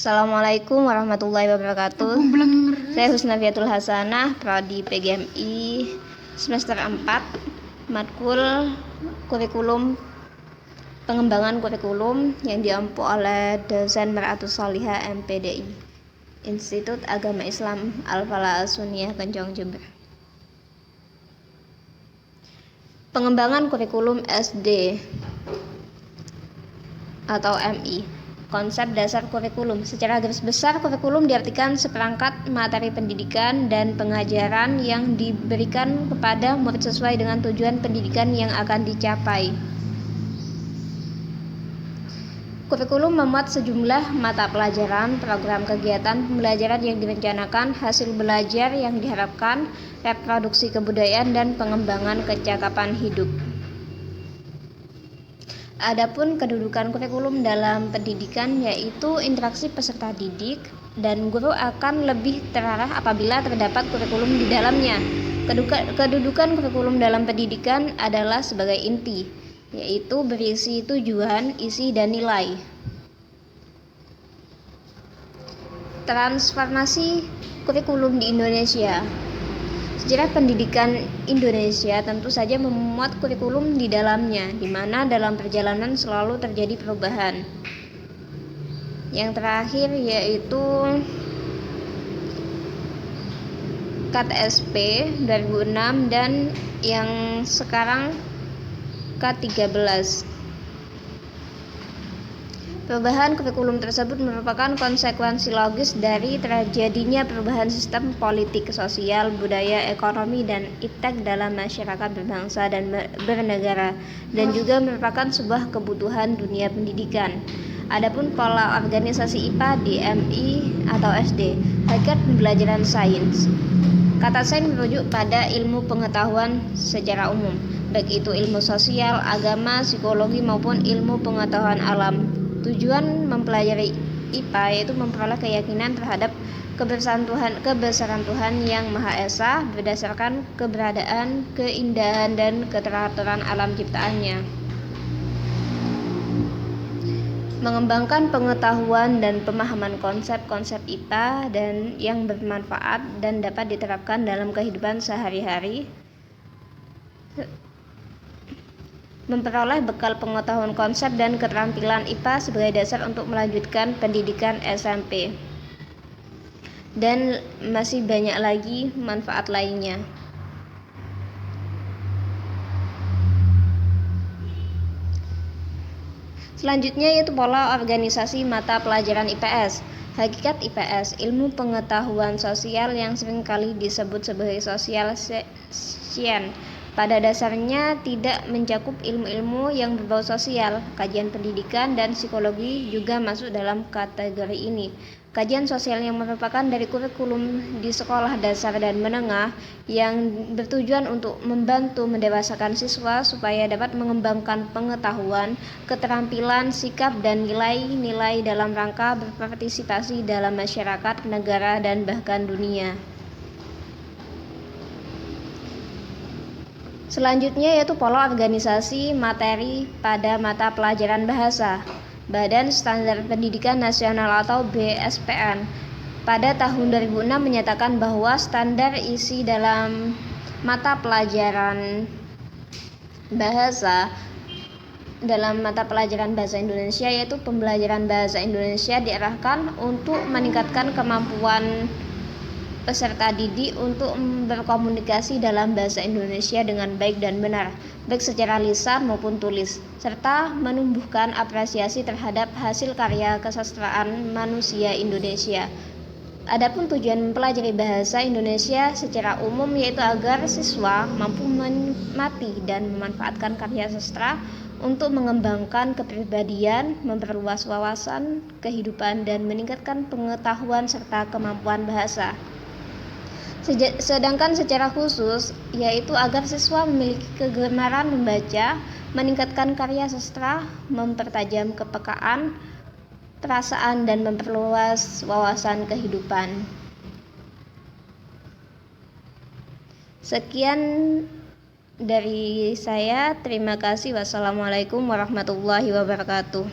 Assalamualaikum warahmatullahi wabarakatuh. Saya Husnafiatul Hasanah, Prodi PGMI semester 4, matkul kurikulum pengembangan kurikulum yang diampu oleh dosen Meratus Salihah MPDI, Institut Agama Islam Al-Falah As-Sunniyah Kencong Jember. Pengembangan kurikulum SD atau MI. Konsep dasar kurikulum. Secara garis besar, kurikulum diartikan seperangkat materi pendidikan dan pengajaran yang diberikan kepada murid sesuai dengan tujuan pendidikan yang akan dicapai. Kurikulum memuat sejumlah mata pelajaran, program kegiatan pembelajaran yang direncanakan, hasil belajar yang diharapkan, reproduksi kebudayaan, dan pengembangan kecakapan hidup. Adapun kedudukan kurikulum dalam pendidikan yaitu interaksi peserta didik dan guru akan lebih terarah apabila terdapat kurikulum di dalamnya. Kedudukan kurikulum dalam pendidikan adalah sebagai inti, yaitu berisi tujuan, isi, dan nilai. Transformasi kurikulum di Indonesia. Sejarah pendidikan Indonesia tentu saja memuat kurikulum di dalamnya, di mana dalam perjalanan selalu terjadi perubahan. Yang terakhir yaitu KTSP 2006 dan yang sekarang K13. Perubahan kurikulum tersebut merupakan konsekuensi logis dari terjadinya perubahan sistem politik, sosial, budaya, ekonomi, dan iptek dalam masyarakat berbangsa dan bernegara, dan juga merupakan sebuah kebutuhan dunia pendidikan. Adapun pola organisasi IPA di MI atau SD, hakikat pembelajaran sains. Kata sains merujuk pada ilmu pengetahuan secara umum, baik itu ilmu sosial, agama, psikologi, maupun ilmu pengetahuan alam. Tujuan mempelajari IPA yaitu memperoleh keyakinan terhadap kebesaran Tuhan yang Maha Esa berdasarkan keberadaan, keindahan, dan keteraturan alam ciptaannya. Mengembangkan pengetahuan dan pemahaman konsep-konsep IPA dan yang bermanfaat dan dapat diterapkan dalam kehidupan sehari-hari. Memperoleh bekal pengetahuan konsep dan keterampilan IPA sebagai dasar untuk melanjutkan pendidikan SMP. Dan masih banyak lagi manfaat lainnya. Selanjutnya yaitu pola organisasi mata pelajaran IPS. Hakikat IPS, ilmu pengetahuan sosial yang seringkali disebut sebagai social science. Pada dasarnya tidak mencakup ilmu-ilmu yang berbau sosial. Kajian pendidikan dan psikologi juga masuk dalam kategori ini. Kajian sosial yang merupakan dari kurikulum di sekolah dasar dan menengah yang bertujuan untuk membantu mendewasakan siswa supaya dapat mengembangkan pengetahuan, keterampilan, sikap, dan nilai-nilai dalam rangka berpartisipasi dalam masyarakat, negara, dan bahkan dunia. Selanjutnya yaitu pola organisasi materi pada mata pelajaran bahasa. Badan Standar Pendidikan Nasional atau BSPN pada tahun 2006 menyatakan bahwa standar isi dalam mata pelajaran bahasa dalam mata pelajaran bahasa Indonesia yaitu pembelajaran bahasa Indonesia diarahkan untuk meningkatkan kemampuan peserta didik untuk berkomunikasi dalam bahasa Indonesia dengan baik dan benar, baik secara lisan maupun tulis, serta menumbuhkan apresiasi terhadap hasil karya kesastraan manusia Indonesia. Adapun tujuan mempelajari bahasa Indonesia secara umum yaitu agar siswa mampu menikmati dan memanfaatkan karya sastra untuk mengembangkan kepribadian, memperluas wawasan kehidupan, dan meningkatkan pengetahuan serta kemampuan bahasa. Sedangkan secara khusus yaitu agar siswa memiliki kegemaran membaca, meningkatkan karya sastra, mempertajam kepekaan, perasaan, dan memperluas wawasan kehidupan. Sekian dari saya, terima kasih. Wassalamualaikum warahmatullahi wabarakatuh.